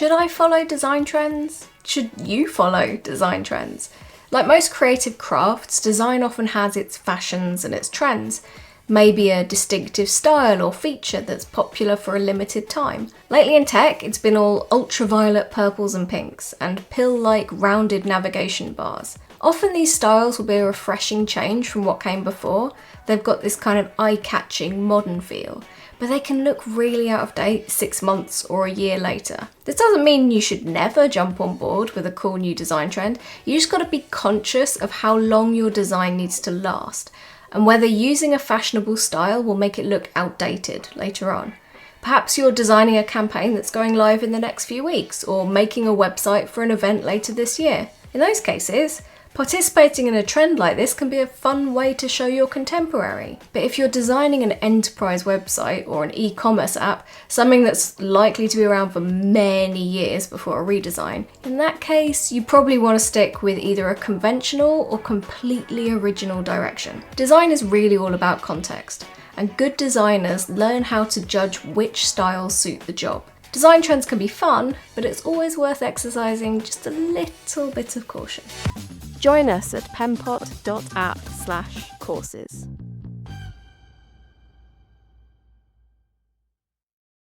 Should I follow design trends? Should you follow design trends? Like most creative crafts, design often has its fashions and its trends. Maybe a distinctive style or feature that's popular for a limited time. Lately in tech, it's been all ultraviolet purples and pinks, and pill-like rounded navigation bars. Often these styles will be a refreshing change from what came before. They've got this kind of eye-catching modern feel, but they can look really out of date 6 months or a year later. This doesn't mean you should never jump on board with a cool new design trend. You just gotta be conscious of how long your design needs to last, and whether using a fashionable style will make it look outdated later on. Perhaps you're designing a campaign that's going live in the next few weeks, or making a website for an event later this year. In those cases, participating in a trend like this can be a fun way to show you're contemporary. But if you're designing an enterprise website or an e-commerce app, something that's likely to be around for many years before a redesign, in that case, you probably want to stick with either a conventional or completely original direction. Design is really all about context, and good designers learn how to judge which styles suit the job. Design trends can be fun, but it's always worth exercising just a little bit of caution. Join us at penpot.app/courses.